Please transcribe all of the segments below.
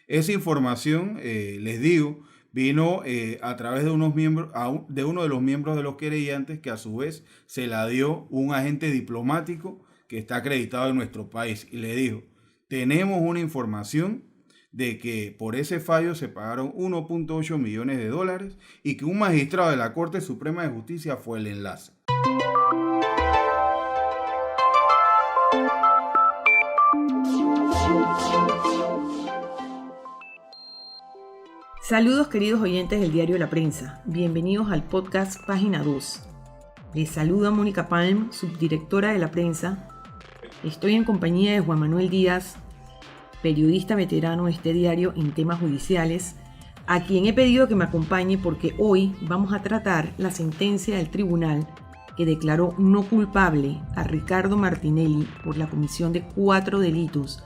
Esa información, les digo, vino a través de de uno de los miembros de los querellantes, que a su vez se la dio un agente diplomático que está acreditado en nuestro país, y le dijo: tenemos una información de que por ese fallo se pagaron 1.8 millones de dólares y que un magistrado de la Corte Suprema de Justicia fue el enlace. Saludos, queridos oyentes del diario La Prensa. Bienvenidos al podcast Página 2. Les saluda Mónica Palm, subdirectora de La Prensa. Estoy en compañía de Juan Manuel Díaz, periodista veterano de este diario en temas judiciales, a quien he pedido que me acompañe porque hoy vamos a tratar la sentencia del tribunal que declaró no culpable a Ricardo Martinelli por la comisión de 4 delitos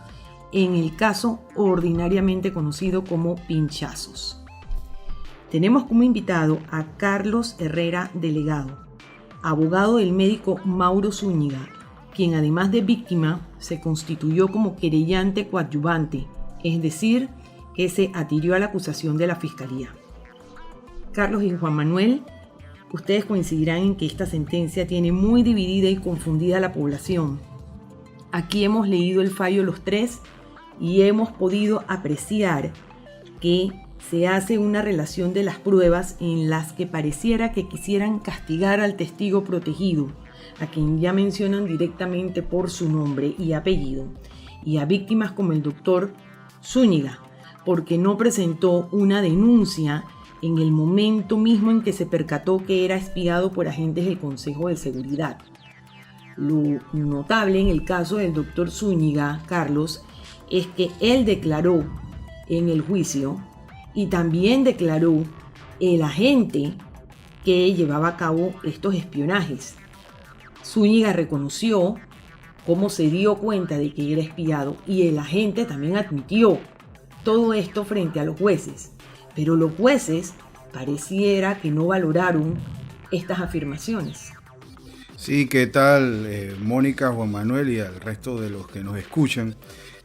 en el caso ordinariamente conocido como pinchazos. Tenemos como invitado a Carlos Herrera Delegado, abogado del médico Mauro Zúñiga, quien además de víctima se constituyó como querellante coadyuvante, es decir, que se adhirió a la acusación de la Fiscalía. Carlos y Juan Manuel, ustedes coincidirán en que esta sentencia tiene muy dividida y confundida a la población. Aquí hemos leído el fallo los tres y hemos podido apreciar que se hace una relación de las pruebas en las que pareciera que quisieran castigar al testigo protegido, a quien ya mencionan directamente por su nombre y apellido, y a víctimas como el doctor Zúñiga, porque no presentó una denuncia en el momento mismo en que se percató que era espiado por agentes del Consejo de Seguridad. Lo notable en el caso del doctor Zúñiga, Carlos, es que él declaró en el juicio y también declaró el agente que llevaba a cabo estos espionajes. Zúñiga reconoció cómo se dio cuenta de que era espiado y el agente también admitió todo esto frente a los jueces, pero los jueces pareciera que no valoraron estas afirmaciones. Sí, ¿qué tal, Mónica, Juan Manuel y al resto de los que nos escuchan?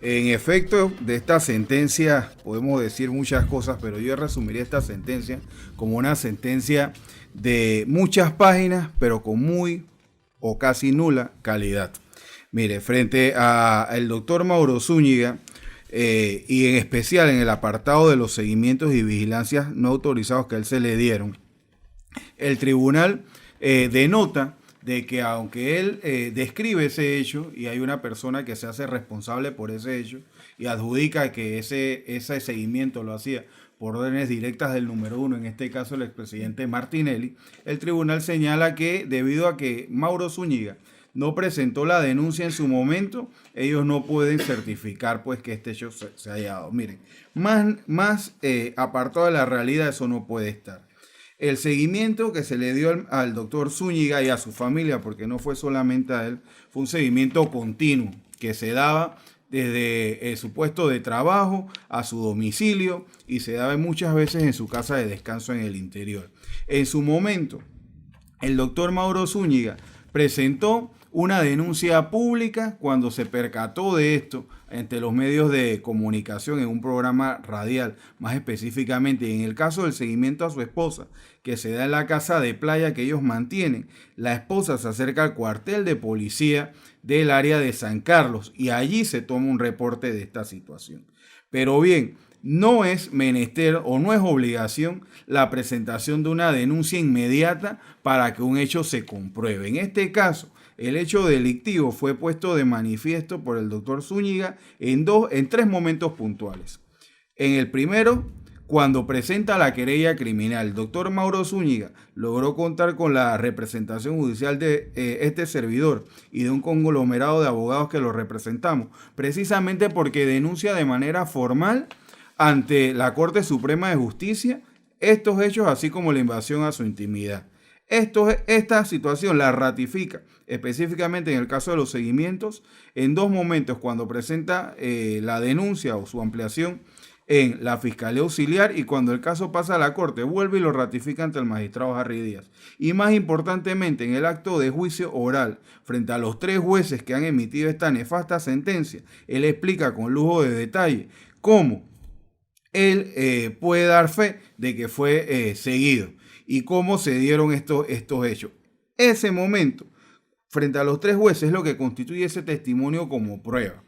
En efecto, de esta sentencia podemos decir muchas cosas, pero yo resumiría esta sentencia como una sentencia de muchas páginas, pero con muy o casi nula calidad. Mire, frente al doctor Mauro Zúñiga, y en especial en el apartado de los seguimientos y vigilancias no autorizados que a él se le dieron, el tribunal denota de que aunque él describe ese hecho y hay una persona que se hace responsable por ese hecho y adjudica que ese seguimiento lo hacía por órdenes directas del número uno, en este caso el expresidente Martinelli, el tribunal señala que debido a que Mauro Zúñiga no presentó la denuncia en su momento, ellos no pueden certificar pues que este hecho se haya dado. Miren, más apartado de la realidad, eso no puede estar. El seguimiento que se le dio al doctor Zúñiga y a su familia, porque no fue solamente a él, fue un seguimiento continuo que se daba desde su puesto de trabajo a su domicilio y se daba muchas veces en su casa de descanso en el interior. En su momento, el doctor Mauro Zúñiga presentó una denuncia pública cuando se percató de esto ante los medios de comunicación en un programa radial, más específicamente en el caso del seguimiento a su esposa, que se da en la casa de playa que ellos mantienen. La esposa se acerca al cuartel de policía del área de San Carlos y allí se toma un reporte de esta situación. Pero bien, no es menester o no es obligación la presentación de una denuncia inmediata para que un hecho se compruebe. En este caso, el hecho delictivo fue puesto de manifiesto por el doctor Zúñiga en 3 momentos puntuales. En el primero, cuando presenta la querella criminal, el doctor Mauro Zúñiga logró contar con la representación judicial de este servidor y de un conglomerado de abogados que lo representamos, precisamente porque denuncia de manera formal ante la Corte Suprema de Justicia estos hechos, así como la invasión a su intimidad. Esta situación la ratifica específicamente en el caso de los seguimientos en 2 momentos, cuando presenta la denuncia o su ampliación en la Fiscalía Auxiliar y cuando el caso pasa a la Corte, vuelve y lo ratifica ante el magistrado Harry Díaz. Y más importantemente, en el acto de juicio oral, frente a los 3 jueces que han emitido esta nefasta sentencia, él explica con lujo de detalle cómo él puede dar fe de que fue seguido y cómo se dieron estos hechos. Ese momento, frente a los 3 jueces, es lo que constituye ese testimonio como prueba.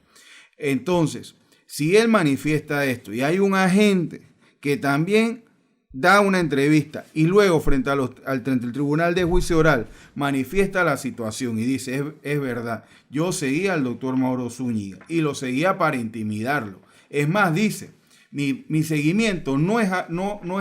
Entonces, si él manifiesta esto y hay un agente que también da una entrevista y luego frente al tribunal de juicio oral manifiesta la situación y dice, es verdad, yo seguía al doctor Mauro Zúñiga y lo seguía para intimidarlo. Es más, dice, mi seguimiento no es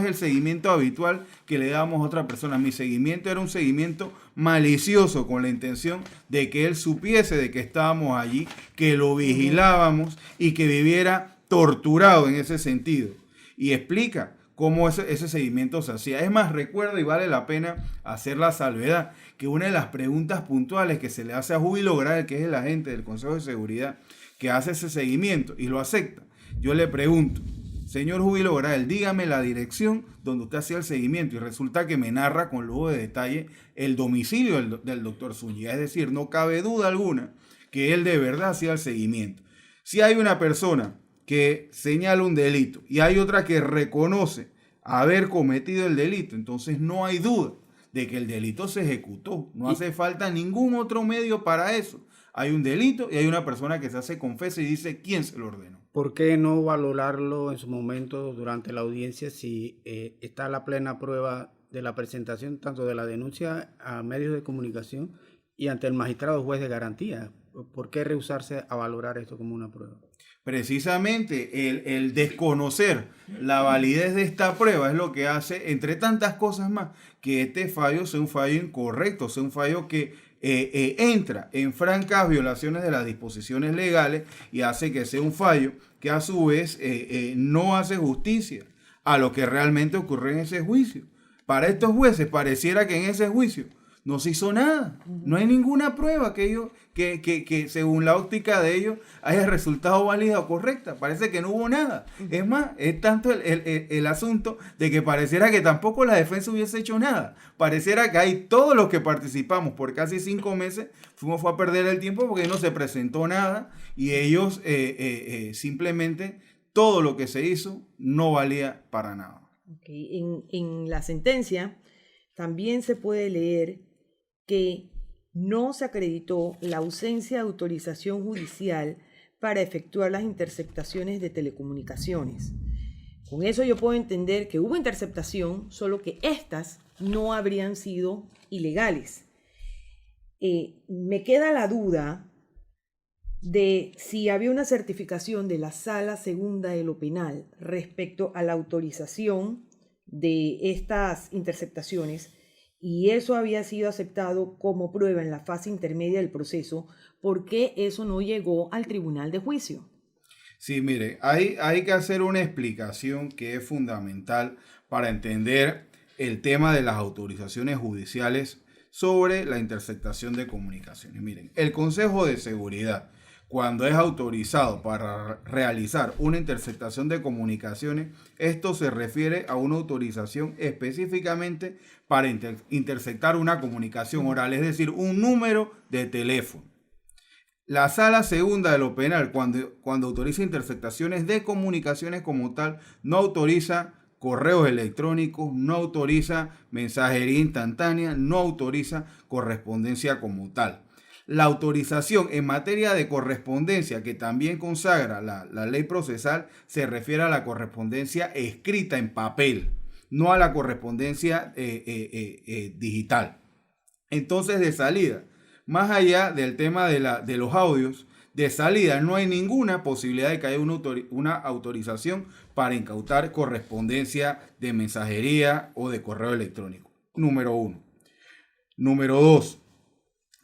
el seguimiento habitual que le damos a otra persona. Mi seguimiento era un seguimiento malicioso con la intención de que él supiese de que estábamos allí, que lo vigilábamos y que viviera torturado en ese sentido. Y explica cómo ese seguimiento se hacía. Es más, recuerda y vale la pena hacer la salvedad que una de las preguntas puntuales que se le hace a Júbilo Grael, que es el agente del Consejo de Seguridad, que hace ese seguimiento y lo acepta, yo le pregunto, señor Júbilo Grael, dígame la dirección donde usted hacía el seguimiento, y resulta que me narra con lujo de detalle el domicilio del doctor Zúñiga. Es decir, no cabe duda alguna que él de verdad hacía el seguimiento. Si hay una persona que señala un delito y hay otra que reconoce haber cometido el delito, entonces no hay duda de que el delito se ejecutó. No hace falta ningún otro medio para eso. Hay un delito y hay una persona que se hace confesa y dice quién se lo ordenó. ¿Por qué no valorarlo en su momento durante la audiencia si está la plena prueba de la presentación tanto de la denuncia a medios de comunicación y ante el magistrado juez de garantía? ¿Por qué rehusarse a valorar esto como una prueba? Precisamente el desconocer la validez de esta prueba es lo que hace, entre tantas cosas más, que este fallo sea un fallo incorrecto, sea un fallo que entra en francas violaciones de las disposiciones legales y hace que sea un fallo que a su vez no hace justicia a lo que realmente ocurrió en ese juicio. Para estos jueces pareciera que en ese juicio no se hizo nada, no hay ninguna prueba que según la óptica de ellos haya resultado válida o correcta. Parece que no hubo nada. Es más, es tanto el asunto de que pareciera que tampoco la defensa hubiese hecho nada. Pareciera que hay todos los que participamos por casi 5 meses, fue a perder el tiempo porque no se presentó nada y ellos simplemente todo lo que se hizo no valía para nada. Okay. En la sentencia también se puede leer que no se acreditó la ausencia de autorización judicial para efectuar las interceptaciones de telecomunicaciones. Con eso yo puedo entender que hubo interceptación, solo que estas no habrían sido ilegales. Me queda la duda de si había una certificación de la Sala Segunda de lo Penal respecto a la autorización de estas interceptaciones, y eso había sido aceptado como prueba en la fase intermedia del proceso. ¿Por qué eso no llegó al tribunal de juicio? Sí, mire, hay que hacer una explicación que es fundamental para entender el tema de las autorizaciones judiciales sobre la interceptación de comunicaciones. Miren, el Consejo de Seguridad, cuando es autorizado para realizar una interceptación de comunicaciones, esto se refiere a una autorización específicamente para interceptar una comunicación oral, es decir, un número de teléfono. La Sala Segunda de lo Penal, cuando autoriza interceptaciones de comunicaciones como tal, no autoriza correos electrónicos, no autoriza mensajería instantánea, no autoriza correspondencia como tal. La autorización en materia de correspondencia que también consagra la ley procesal se refiere a la correspondencia escrita en papel, no a la correspondencia digital. Entonces, de salida, más allá del tema de los audios, de salida no hay ninguna posibilidad de que haya una autorización para incautar correspondencia de mensajería o de correo electrónico. Número 1. Número 2.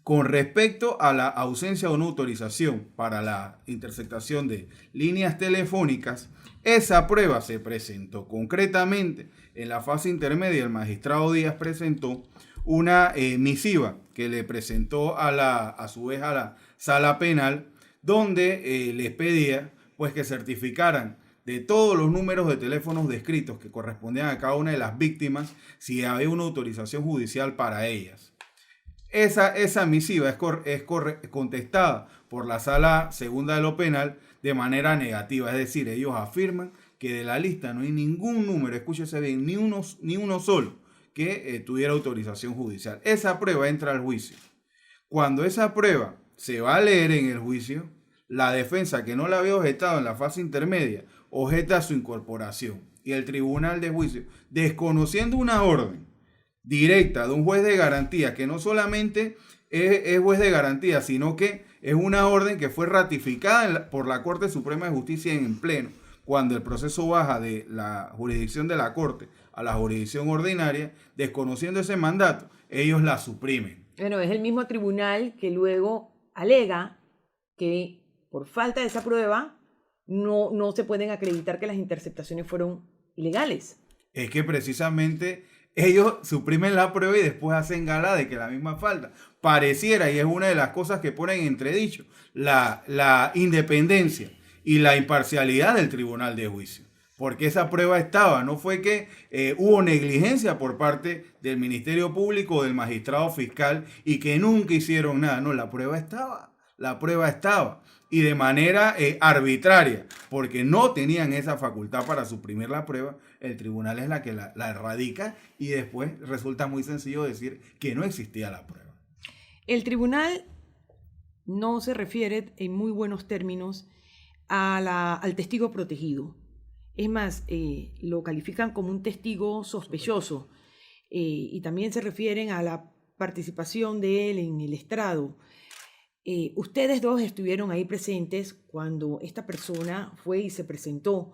Con respecto a la ausencia de una autorización para la interceptación de líneas telefónicas, esa prueba se presentó. Concretamente, en la fase intermedia, el magistrado Díaz presentó una misiva que le presentó a su vez a la sala penal, donde les pedía pues que certificaran de todos los números de teléfonos descritos que correspondían a cada una de las víctimas si había una autorización judicial para ellas. Esa misiva es contestada por la Sala Segunda de lo Penal de manera negativa, es decir, ellos afirman que de la lista no hay ningún número, escúchese bien, ni uno solo que tuviera autorización judicial. Esa prueba entra al juicio. Cuando esa prueba se va a leer en el juicio, la defensa que no la había objetado en la fase intermedia objeta su incorporación. Y el tribunal de juicio, desconociendo una orden directa de un juez de garantía, que no solamente es juez de garantía, sino que es una orden que fue ratificada por la Corte Suprema de Justicia en pleno, cuando el proceso baja de la jurisdicción de la Corte a la jurisdicción ordinaria, desconociendo ese mandato, ellos la suprimen. Bueno, es el mismo tribunal que luego alega que por falta de esa prueba no se pueden acreditar que las interceptaciones fueron ilegales. Es que precisamente ellos suprimen la prueba y después hacen gala de que la misma falta. Pareciera, y es una de las cosas que ponen en entredicho, la independencia y la imparcialidad del tribunal de juicio. Porque esa prueba estaba, no fue que hubo negligencia por parte del Ministerio Público o del magistrado fiscal y que nunca hicieron nada. No, la prueba estaba. Y de manera arbitraria, porque no tenían esa facultad para suprimir la prueba, el tribunal es la que la erradica y después resulta muy sencillo decir que no existía la prueba. El tribunal no se refiere en muy buenos términos al testigo protegido. Es más, lo califican como un testigo sospechoso y también se refieren a la participación de él en el estrado. Ustedes dos estuvieron ahí presentes cuando esta persona fue y se presentó.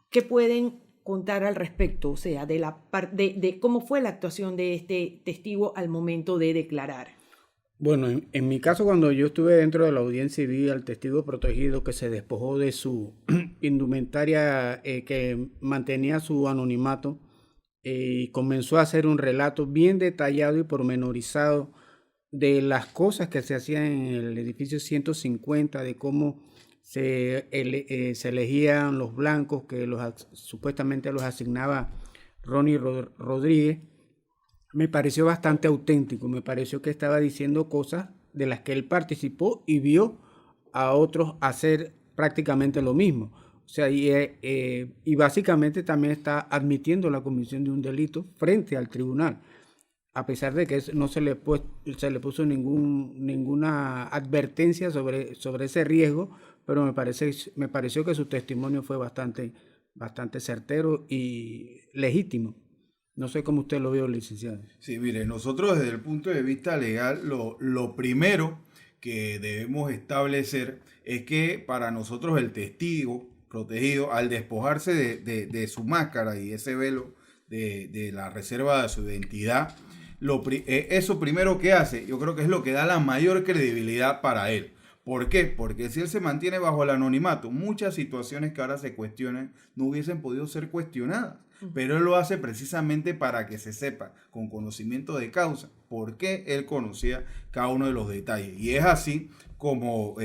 ¿Qué pueden contar al respecto? O sea, de cómo fue la actuación de este testigo al momento de declarar. Bueno, en mi caso, cuando yo estuve dentro de la audiencia y vi al testigo protegido que se despojó de su indumentaria que mantenía su anonimato y comenzó a hacer un relato bien detallado y pormenorizado de las cosas que se hacían en el edificio 150, de cómo se elegían los blancos que supuestamente los asignaba Ronnie Rodríguez. Me pareció bastante auténtico, me pareció que estaba diciendo cosas de las que él participó y vio a otros hacer prácticamente lo mismo. O sea, y básicamente también está admitiendo la comisión de un delito frente al tribunal, a pesar de que no se le puso ninguna advertencia sobre ese riesgo, pero me pareció que su testimonio fue bastante certero y legítimo. No sé cómo usted lo vio, licenciado. Sí, mire, nosotros desde el punto de vista legal, lo primero que debemos establecer es que para nosotros el testigo protegido, al despojarse de su máscara y ese velo de la reserva de su identidad, eso primero que hace, yo creo que es lo que da la mayor credibilidad para él. ¿Por qué? Porque si él se mantiene bajo el anonimato, muchas situaciones que ahora se cuestionan no hubiesen podido ser cuestionadas. Pero él lo hace precisamente para que se sepa con conocimiento de causa por qué él conocía cada uno de los detalles. Y es así como,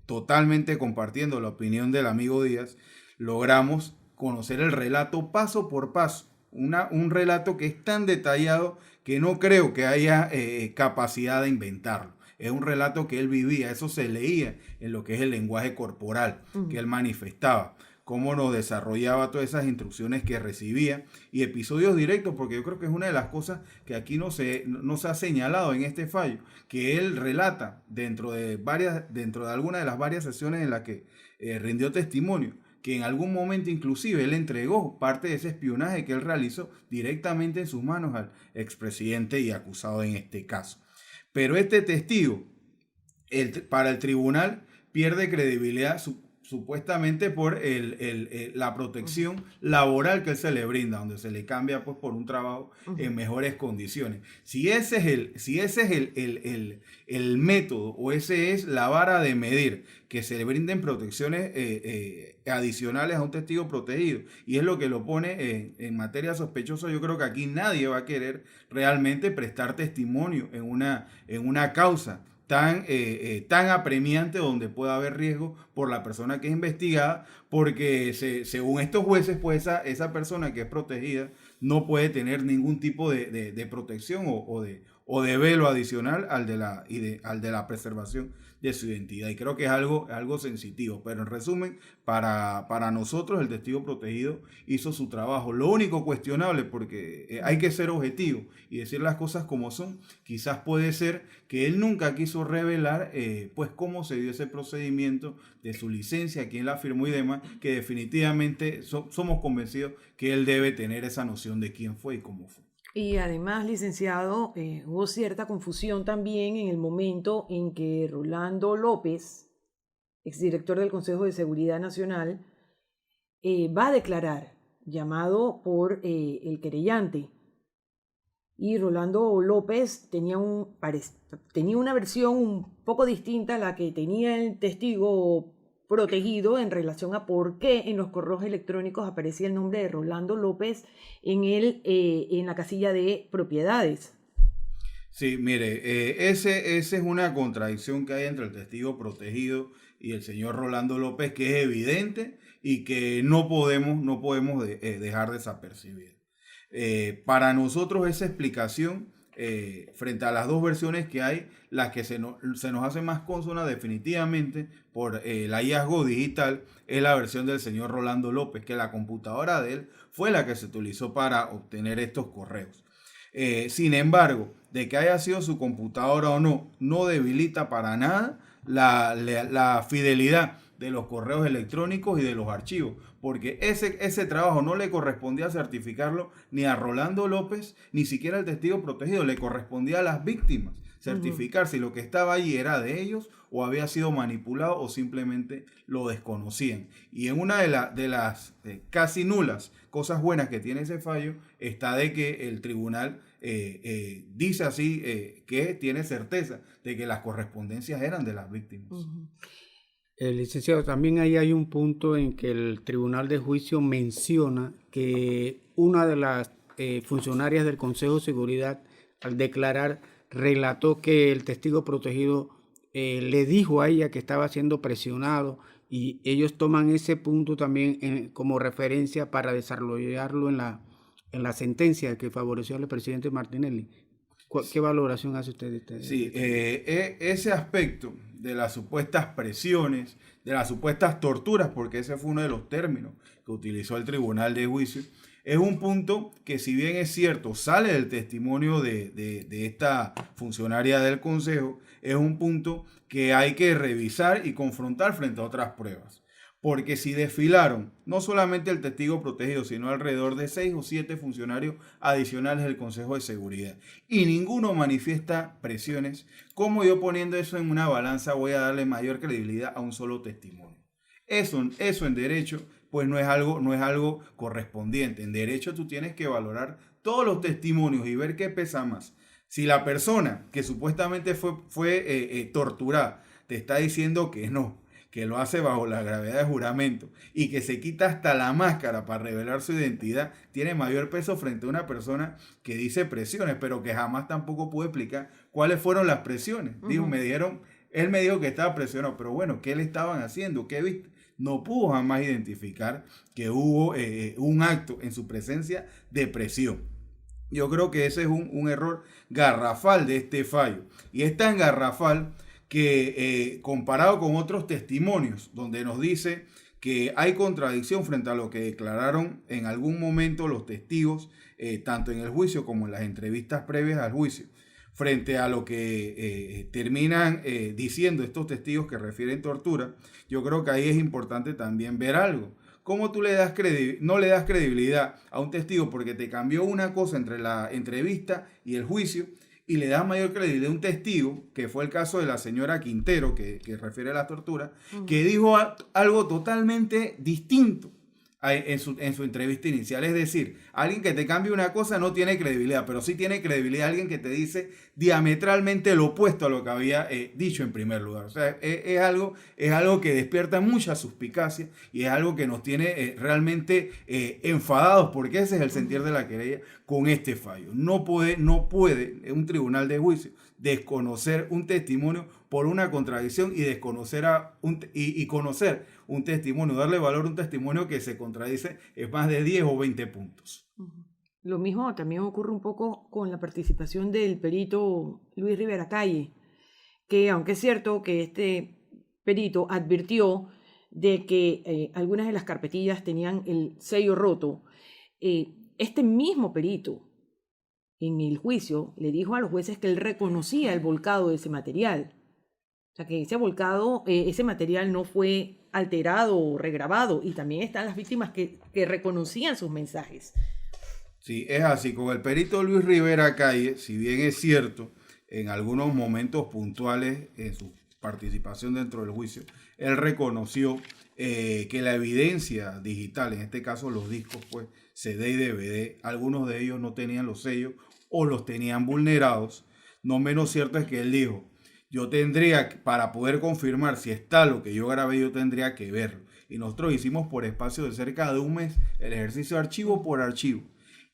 totalmente compartiendo la opinión del amigo Díaz, logramos conocer el relato paso por paso. Un relato que es tan detallado que no creo que haya capacidad de inventarlo. Es un relato que él vivía, eso se leía en lo que es el lenguaje corporal que él manifestaba, cómo nos desarrollaba todas esas instrucciones que recibía y episodios directos, porque yo creo que es una de las cosas que aquí no se ha señalado en este fallo, que él relata dentro de alguna de las varias sesiones en las que rindió testimonio, que en algún momento inclusive él entregó parte de ese espionaje que él realizó directamente en sus manos al expresidente y acusado en este caso. Pero este testigo, para el tribunal, pierde credibilidad supuestamente por la protección laboral que él se le brinda, donde se le cambia pues por un trabajo en mejores condiciones. Si ese es el método o ese es la vara de medir, que se le brinden protecciones adicionales a un testigo protegido, y es lo que lo pone en materia sospechosa, yo creo que aquí nadie va a querer realmente prestar testimonio en una causa tan apremiante, donde pueda haber riesgo por la persona que es investigada, porque según estos jueces, pues esa persona que es protegida no puede tener ningún tipo de protección o de velo adicional al de la preservación de su identidad. Y creo que es algo sensitivo. Pero en resumen, para nosotros el testigo protegido hizo su trabajo. Lo único cuestionable, porque hay que ser objetivo y decir las cosas como son, quizás puede ser que él nunca quiso revelar pues cómo se dio ese procedimiento de su licencia, quién la firmó y demás, que definitivamente somos convencidos que él debe tener esa noción de quién fue y cómo fue. Y además, licenciado, hubo cierta confusión también en el momento en que Rolando López, exdirector del Consejo de Seguridad Nacional, va a declarar, llamado por el querellante. Y Rolando López tenía una versión un poco distinta a la que tenía el testigo protegido en relación a por qué en los correos electrónicos aparecía el nombre de Rolando López en la casilla de propiedades. Sí, mire, ese es una contradicción que hay entre el testigo protegido y el señor Rolando López, que es evidente y que no podemos dejar desapercibida. Para nosotros esa explicación, frente a las dos versiones que hay, la que se nos hace más consona definitivamente por el hallazgo digital es la versión del señor Rolando López, que la computadora de él fue la que se utilizó para obtener estos correos. Sin embargo, de que haya sido su computadora o no, no debilita para nada la fidelidad de los correos electrónicos y de los archivos, porque ese trabajo no le correspondía certificarlo ni a Rolando López, ni siquiera al testigo protegido, le correspondía a las víctimas certificar si lo que estaba allí era de ellos o había sido manipulado o simplemente lo desconocían. Y en una de las casi nulas cosas buenas que tiene ese fallo está de que el tribunal dice así que tiene certeza de que las correspondencias eran de las víctimas. Licenciado, también ahí hay un punto en que el Tribunal de Juicio menciona que una de las funcionarias del Consejo de Seguridad, al declarar, relató que el testigo protegido le dijo a ella que estaba siendo presionado, y ellos toman ese punto también como referencia para desarrollarlo en la sentencia que favoreció al presidente Martinelli. ¿Qué valoración hace usted de este? Sí, ese aspecto de las supuestas presiones, de las supuestas torturas, porque ese fue uno de los términos que utilizó el Tribunal de Juicio, es un punto que, si bien es cierto, sale del testimonio de esta funcionaria del Consejo, es un punto que hay que revisar y confrontar frente a otras pruebas. Porque si desfilaron no solamente el testigo protegido, sino alrededor de 6 o 7 funcionarios adicionales del Consejo de Seguridad, y ninguno manifiesta presiones, ¿cómo yo, poniendo eso en una balanza, voy a darle mayor credibilidad a un solo testimonio? Eso en derecho pues no es algo correspondiente. En derecho tú tienes que valorar todos los testimonios y ver qué pesa más. Si la persona que supuestamente fue torturada te está diciendo que no, que lo hace bajo la gravedad de juramento y que se quita hasta la máscara para revelar su identidad, tiene mayor peso frente a una persona que dice presiones, pero que jamás tampoco pudo explicar cuáles fueron las presiones. Digo, él me dijo que estaba presionado, pero bueno, ¿qué le estaban haciendo? ¿Qué viste? No pudo jamás identificar que hubo un acto en su presencia de presión. Yo creo que ese es un error garrafal de este fallo. Y es tan garrafal que comparado con otros testimonios donde nos dice que hay contradicción frente a lo que declararon en algún momento los testigos, tanto en el juicio como en las entrevistas previas al juicio, frente a lo que terminan diciendo estos testigos que refieren tortura, yo creo que ahí es importante también ver algo. ¿Cómo tú no le das credibilidad a un testigo porque te cambió una cosa entre la entrevista y el juicio, y le das mayor credibilidad a un testigo, que fue el caso de la señora Quintero, que refiere a la tortura, que dijo algo totalmente distinto en su entrevista inicial? Es decir, alguien que te cambie una cosa no tiene credibilidad, pero sí tiene credibilidad alguien que te dice diametralmente lo opuesto a lo que había dicho en primer lugar. O sea, es algo que despierta mucha suspicacia y es algo que nos tiene realmente enfadados, porque ese es el sentir de la querella con este fallo. No puede un tribunal de juicio desconocer un testimonio por una contradicción y desconocer y conocer un testimonio, darle valor a un testimonio que se contradice en más de 10 o 20 puntos. Lo mismo también ocurre un poco con la participación del perito Luis Rivera Calle, que aunque es cierto que este perito advirtió de que algunas de las carpetillas tenían el sello roto, este mismo perito en el juicio le dijo a los jueces que él reconocía el volcado de ese material. O sea, que ese volcado, ese material no fue alterado o regrabado, y también están las víctimas que reconocían sus mensajes. Sí, es así. Con el perito Luis Rivera Calle, si bien es cierto, en algunos momentos puntuales en su participación dentro del juicio, él reconoció que la evidencia digital, en este caso los discos, pues CD y DVD, algunos de ellos no tenían los sellos o los tenían vulnerados. No menos cierto es que él dijo: yo tendría, para poder confirmar si está lo que yo grabé, yo tendría que verlo. Y nosotros hicimos por espacio de cerca de un mes el ejercicio archivo por archivo.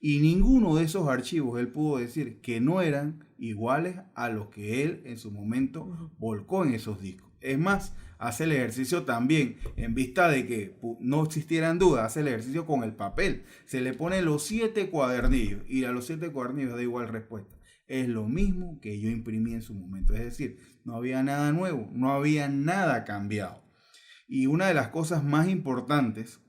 Y ninguno de esos archivos él pudo decir que no eran iguales a los que él en su momento volcó en esos discos. Es más, hace el ejercicio también, en vista de que no existieran dudas, hace el ejercicio con el papel. Se le pone los 7 cuadernillos y a los 7 cuadernillos da igual respuesta. Es lo mismo que yo imprimí en su momento. Es decir, no había nada nuevo, no había nada cambiado. Y una de las cosas más importantes,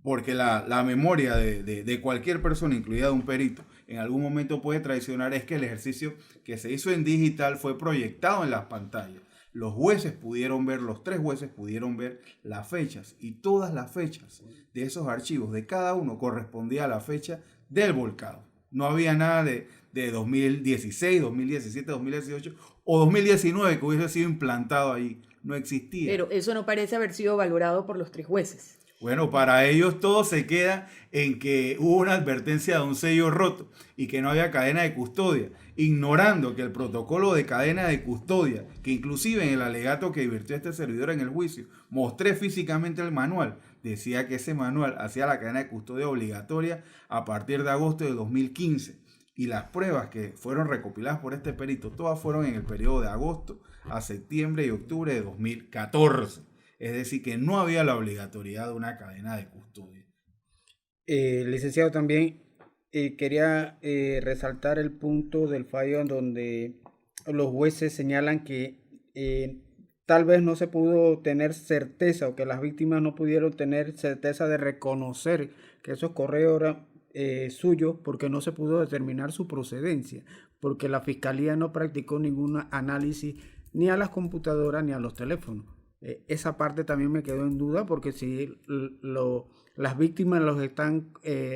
porque la memoria de cualquier persona, incluida de un perito, en algún momento puede traicionar, es que el ejercicio que se hizo en digital fue proyectado en las pantallas. Los jueces pudieron ver, los 3 jueces pudieron ver las fechas, y todas las fechas de esos archivos, de cada uno, correspondía a la fecha del volcado. No había nada de 2016, 2017, 2018 o 2019 que hubiese sido implantado ahí. No existía. Pero eso no parece haber sido valorado por los 3 jueces. Bueno, para ellos todo se queda en que hubo una advertencia de un sello roto y que no había cadena de custodia, ignorando que el protocolo de cadena de custodia, que inclusive en el alegato que advirtió este servidor en el juicio, mostré físicamente el manual, decía que ese manual hacía la cadena de custodia obligatoria a partir de agosto de 2015. Y las pruebas que fueron recopiladas por este perito, todas fueron en el periodo de agosto a septiembre y octubre de 2014. Es decir, que no había la obligatoriedad de una cadena de custodia. Licenciado, también quería resaltar el punto del fallo en donde los jueces señalan que tal vez no se pudo tener certeza, o que las víctimas no pudieron tener certeza de reconocer que esos correos eran suyos, porque no se pudo determinar su procedencia, porque la fiscalía no practicó ningún análisis ni a las computadoras ni a los teléfonos. Esa parte también me quedó en duda, porque si las víctimas los están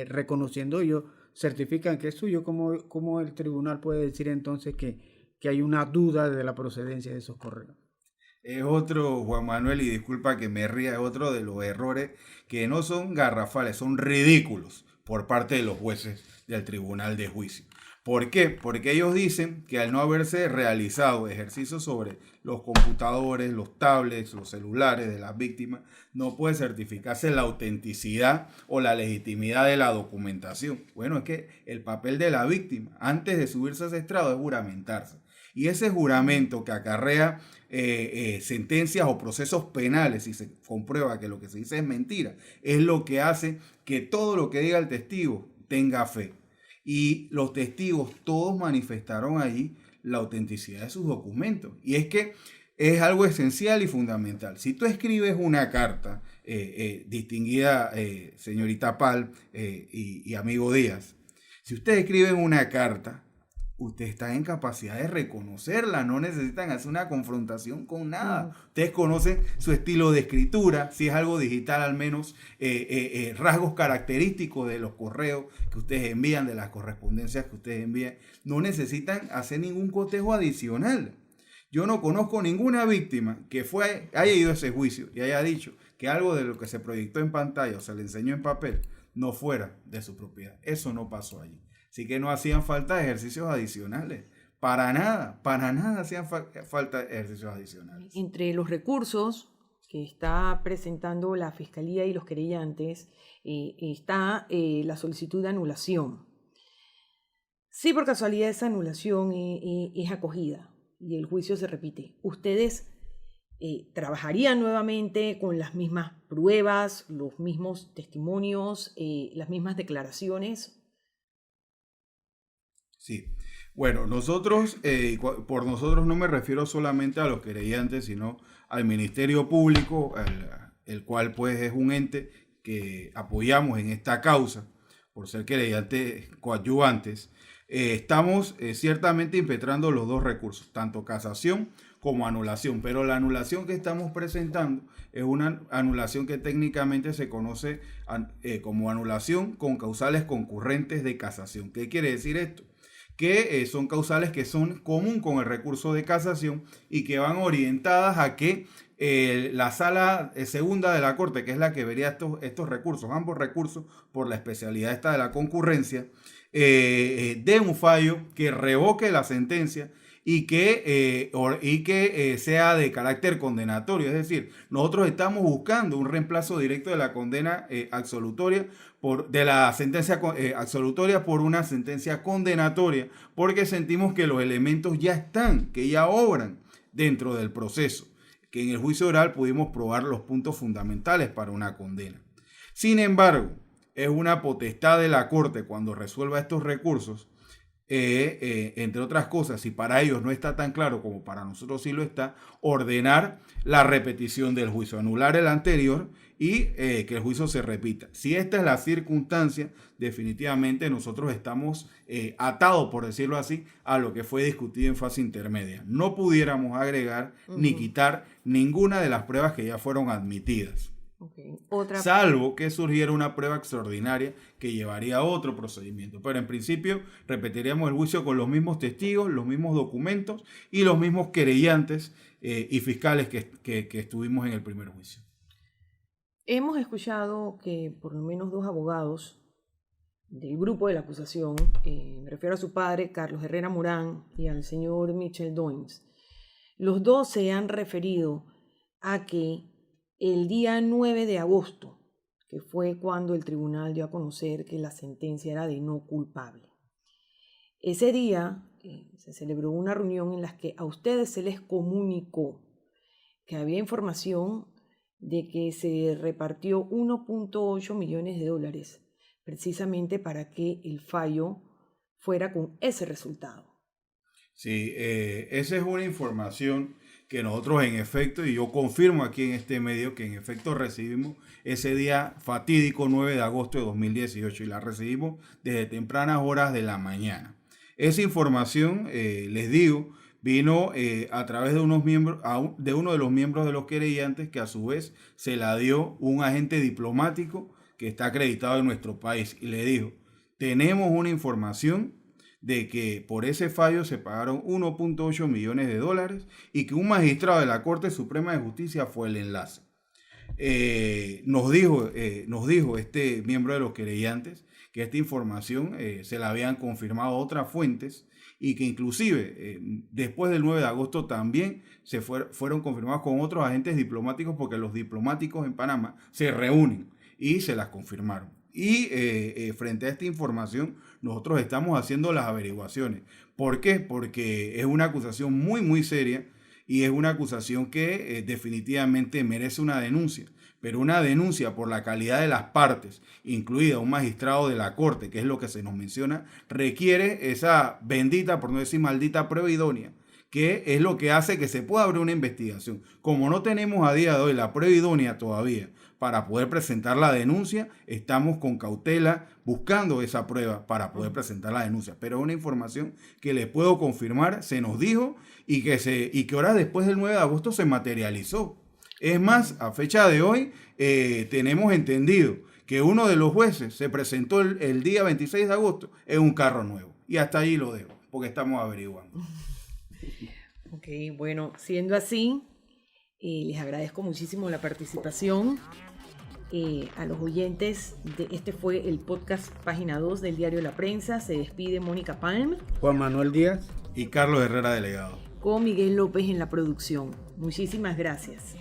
reconociendo, ellos certifican que es suyo, ¿cómo el tribunal puede decir entonces que hay una duda de la procedencia de esos correos? Es otro, Juan Manuel, y disculpa que me ría, es otro de los errores que no son garrafales, son ridículos por parte de los jueces del Tribunal de Juicio. ¿Por qué? Porque ellos dicen que al no haberse realizado ejercicios sobre los computadores, los tablets, los celulares de las víctimas, no puede certificarse la autenticidad o la legitimidad de la documentación. Bueno, es que el papel de la víctima antes de subirse a ese estrado es juramentarse. Y ese juramento que acarrea sentencias o procesos penales, si se comprueba que lo que se dice es mentira, es lo que hace que todo lo que diga el testigo tenga fe. Y los testigos todos manifestaron allí la autenticidad de sus documentos. Y es que es algo esencial y fundamental. Si tú escribes una carta, distinguida señorita Pal y amigo Díaz, si ustedes escriben una carta, ustedes están en capacidad de reconocerla, no necesitan hacer una confrontación con nada. Ustedes conocen su estilo de escritura, si es algo digital al menos, rasgos característicos de los correos que ustedes envían, de las correspondencias que ustedes envían. No necesitan hacer ningún cotejo adicional. Yo no conozco ninguna víctima que haya ido a ese juicio y haya dicho que algo de lo que se proyectó en pantalla o se le enseñó en papel no fuera de su propiedad. Eso no pasó allí. Así que no hacían falta ejercicios adicionales. Para nada hacían falta ejercicios adicionales. Entre los recursos que está presentando la Fiscalía y los querellantes está la solicitud de anulación. Si por casualidad esa anulación es acogida y el juicio se repite, ¿ustedes trabajarían nuevamente con las mismas pruebas, los mismos testimonios, las mismas declaraciones? Sí. Bueno, nosotros, por nosotros no me refiero solamente a los querellantes, sino al Ministerio Público, el cual pues es un ente que apoyamos en esta causa, por ser querellantes coadyuvantes. Estamos ciertamente impetrando los dos recursos, tanto casación como anulación, pero la anulación que estamos presentando es una anulación que técnicamente se conoce como anulación con causales concurrentes de casación. ¿Qué quiere decir esto? Que son causales que son común con el recurso de casación y que van orientadas a que la sala segunda de la Corte, que es la que vería estos recursos, ambos recursos por la especialidad esta de la concurrencia, dé un fallo que revoque la sentencia y que sea de carácter condenatorio. Es decir, nosotros estamos buscando un reemplazo directo de la condena absolutoria de la sentencia absolutoria por una sentencia condenatoria, porque sentimos que los elementos ya están, que ya obran dentro del proceso, que en el juicio oral pudimos probar los puntos fundamentales para una condena. Sin embargo, es una potestad de la Corte cuando resuelva estos recursos, entre otras cosas, si para ellos no está tan claro como para nosotros sí lo está, ordenar la repetición del juicio, anular el anterior y que el juicio se repita. Si esta es la circunstancia, definitivamente nosotros estamos atados, por decirlo así, a lo que fue discutido en fase intermedia. No pudiéramos agregar ni quitar ninguna de las pruebas que ya fueron admitidas. Okay. Salvo que surgiera una prueba extraordinaria que llevaría a otro procedimiento. Pero en principio repetiríamos el juicio con los mismos testigos, los mismos documentos y los mismos querellantes y fiscales que estuvimos en el primer juicio. Hemos escuchado que por lo menos 2 abogados del grupo de la acusación, me refiero a su padre, Carlos Herrera Morán, y al señor Michel Doins, los dos se han referido a que el día 9 de agosto, que fue cuando el tribunal dio a conocer que la sentencia era de no culpable. Ese día se celebró una reunión en la que a ustedes se les comunicó que había información de que se repartió 1.8 millones de dólares precisamente para que el fallo fuera con ese resultado. Sí, esa es una información que nosotros en efecto, y yo confirmo aquí en este medio que en efecto recibimos ese día fatídico 9 de agosto de 2018 y la recibimos desde tempranas horas de la mañana. Esa información, les digo, vino a través de uno de los miembros de los querellantes, que a su vez se la dio un agente diplomático que está acreditado en nuestro país, y le dijo: tenemos una información de que por ese fallo se pagaron 1.8 millones de dólares y que un magistrado de la Corte Suprema de Justicia fue el enlace. Nos dijo este miembro de los querellantes que esta información se la habían confirmado otras fuentes y que inclusive después del 9 de agosto también fueron confirmados con otros agentes diplomáticos, porque los diplomáticos en Panamá se reúnen y se las confirmaron. Y frente a esta información nosotros estamos haciendo las averiguaciones. ¿Por qué? Porque es una acusación muy, muy seria y es una acusación que definitivamente merece una denuncia. Pero una denuncia por la calidad de las partes, incluida un magistrado de la Corte, que es lo que se nos menciona, requiere esa bendita, por no decir maldita, prueba idónea, que es lo que hace que se pueda abrir una investigación. Como no tenemos a día de hoy la prueba idónea todavía para poder presentar la denuncia, estamos con cautela buscando esa prueba para poder presentar la denuncia. Pero es una información que les puedo confirmar, se nos dijo y que horas después del 9 de agosto se materializó. Es más, a fecha de hoy tenemos entendido que uno de los jueces se presentó el día 26 de agosto en un carro nuevo. Y hasta allí lo dejo, porque estamos averiguando. Ok, bueno, siendo así, les agradezco muchísimo la participación. A los oyentes, este fue el podcast Página 2 del Diario La Prensa. Se despide Mónica Palm, Juan Manuel Díaz y Carlos Herrera, delegado, con Miguel López en la producción. Muchísimas gracias.